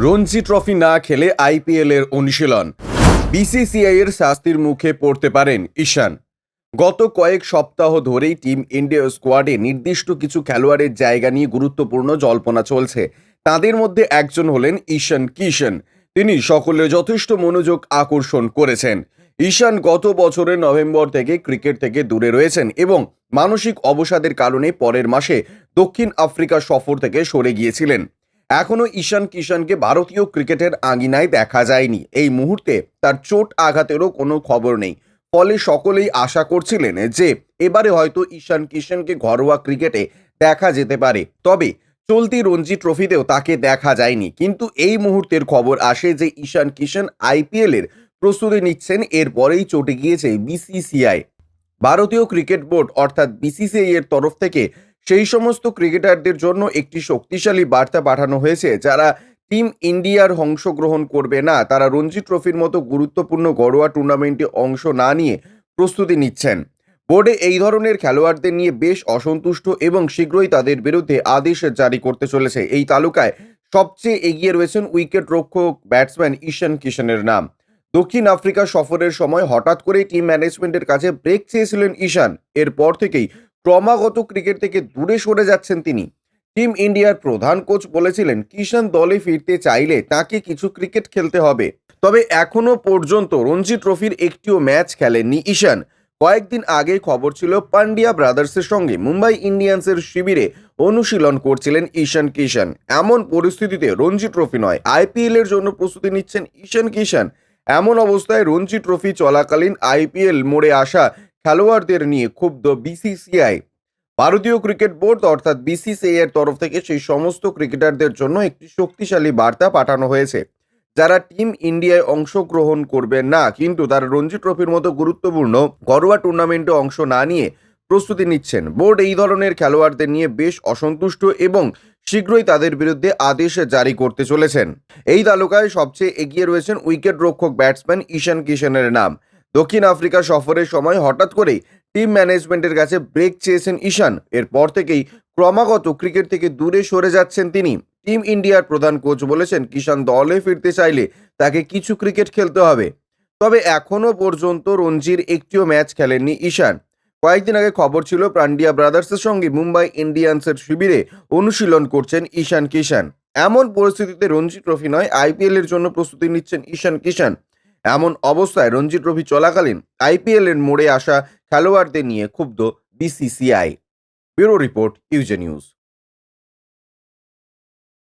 Ranji trophy না খেলে IPL এর অনুশীলন, বিসিসিআই এর শাস্তির মুখে পড়তে পারেন ঈশান। গত কয়েক সপ্তাহ ধরেই টিম ইন্ডিয়া স্কোয়াডে নির্দিষ্ট কিছু খেলোয়াড়ের জায়গা নিয়ে গুরুত্বপূর্ণ জল্পনা চলছে। তাদের মধ্যে একজন হলেন ঈশান কিশন। তিনি সকলের যথেষ্ট মনোযোগ আকর্ষণ করেছেন। ঈশান গত বছরের নভেম্বর থেকে ক্রিকেট থেকে দূরে রয়েছেন এবং মানসিক অবসাদের কারণে পরের মাসে দক্ষিণ আফ্রিকা সফর থেকে সরে গিয়েছিলেন। এখনও ঈশান কিশনকে ভারতীয় ক্রিকেটের আঙিনায় দেখা যায়নি। এই মুহূর্তে তার চোট আঘাতেরও কোনো খবর নেই। ফলে সকলেই আশা করছিলেন যে এবারে হয়তো ঈশান কিশনকে ঘরোয়া ক্রিকেটে দেখা যেতে পারে। তবে চলতি রঞ্জি ট্রফিতেও তাকে দেখা যায়নি। কিন্তু এই মুহূর্তের খবর আসে যে ঈশান কিশন আইপিএল এর প্রস্তুতি নিচ্ছেন। এরপরেই চটে গিয়েছে বিসিসিআই। ভারতীয় ক্রিকেট বোর্ড অর্থাৎ বিসিসিআই এর তরফ থেকে সেই সমস্ত ক্রিকেটারদের জন্য একটি শক্তিশালী বার্তা পাঠানো হয়েছে যারা টিম ইন্ডিয়ার অংশগ্রহণ করবে না, তারা রঞ্জি ট্রফির মতো গুরুত্বপূর্ণ ঘরোয়া টুর্নামেন্টে অংশ না নিয়ে প্রস্তুতি নিচ্ছেন। বোর্ডে এই ধরনের খেলোয়াড়দের নিয়ে বেশ অসন্তুষ্ট এবং শীঘ্রই তাদের বিরুদ্ধে আদেশ জারি করতে চলেছে। এই তালিকায় সবচেয়ে এগিয়ে রয়েছেন উইকেট রক্ষক ব্যাটসম্যান ঈশান কিশনের নাম। দক্ষিণ আফ্রিকা সফরের সময় হঠাৎ করেই টিম ম্যানেজমেন্টের কাছে ব্রেক চেয়েছিলেন ঈশান। এরপর থেকেই ক্রমাগত ক্রিকেট থেকে দূরে সরে যাচ্ছেন তিনি। টিম ইন্ডিয়ার প্রধান কোচ বলেছিলেন কিশন দলে ফিরতে চাইলে তাকে কিছু ক্রিকেট খেলতে হবে। তবে এখনো পর্যন্ত রঞ্জি ট্রফির একটিও ম্যাচ খেলেননি ঈশান। কয়েকদিন আগে খবর ছিল পান্ডিয়া ব্রাদার্সের সঙ্গে মুম্বাই ইন্ডিয়ান্সের শিবিরে অনুশীলন করছিলেন ঈশান কিশন। এমন পরিস্থিতিতে রঞ্জি ট্রফি নয়, আইপিএল এর জন্য প্রস্তুতি নিচ্ছেন ঈশান কিশন। এমন অবস্থায় রঞ্জি ট্রফি চলাকালীন আইপিএল মোড়ে আসা খেলোয়াড়দের নিয়ে ক্ষুব্ধ বিসিসিআই। ভারতীয় ক্রিকেট বোর্ড অর্থাৎ বিসিসিআই এর তরফ থেকে সেই সমস্ত ক্রিকেটারদের জন্য একটি শক্তিশালী বার্তা পাঠানো হয়েছে যারা টিম ইন্ডিয়ায় অংশগ্রহণ করবেন না, কিন্তু তারা রঞ্জি ট্রফির মতো গুরুত্বপূর্ণ ঘরোয়া টুর্নামেন্টে অংশ না নিয়ে প্রস্তুতি নিচ্ছেন। বোর্ড এই ধরনের খেলোয়াড়দের নিয়ে বেশ অসন্তুষ্ট এবং শীঘ্রই তাদের বিরুদ্ধে আদেশ জারি করতে চলেছেন। এই তালিকায় সবচেয়ে এগিয়ে রয়েছেন উইকেট রক্ষক ব্যাটসম্যান ঈশান কিশনের নাম। দক্ষিণ আফ্রিকা সফরের সময় হঠাৎ করেই টিম ম্যানেজমেন্টের কাছে ব্রেক চেয়েছেন ঈশান। এরপর থেকেই ক্রমাগত ক্রিকেট থেকে দূরে সরে যাচ্ছেন তিনি। টিম ইন্ডিয়ার প্রধান কোচ বলেছেন কিশন দলে ফিরতে চাইলে তাকে কিছু ক্রিকেট খেলতে হবে। তবে এখনো পর্যন্ত রঞ্জির একটিও ম্যাচ খেলেননি ঈশান। কয়েকদিন আগে খবর ছিল পান্ডিয়া ব্রাদার্সের সঙ্গে মুম্বাই ইন্ডিয়ান্সের শিবিরে অনুশীলন করছেন ঈশান কিশন। এমন পরিস্থিতিতে রঞ্জি ট্রফি নয়, আইপিএল এর জন্য প্রস্তুতি নিচ্ছেন ঈশান কিশন। এমন অবস্থায় রঞ্জি ট্রফি চলাকালীন আইপিএল এর মোড়ে আসা খেলোয়াড়দের নিয়ে ক্ষুব্ধ বিসিসিআই। ব্যুরো রিপোর্ট, ইউজে নিউজ।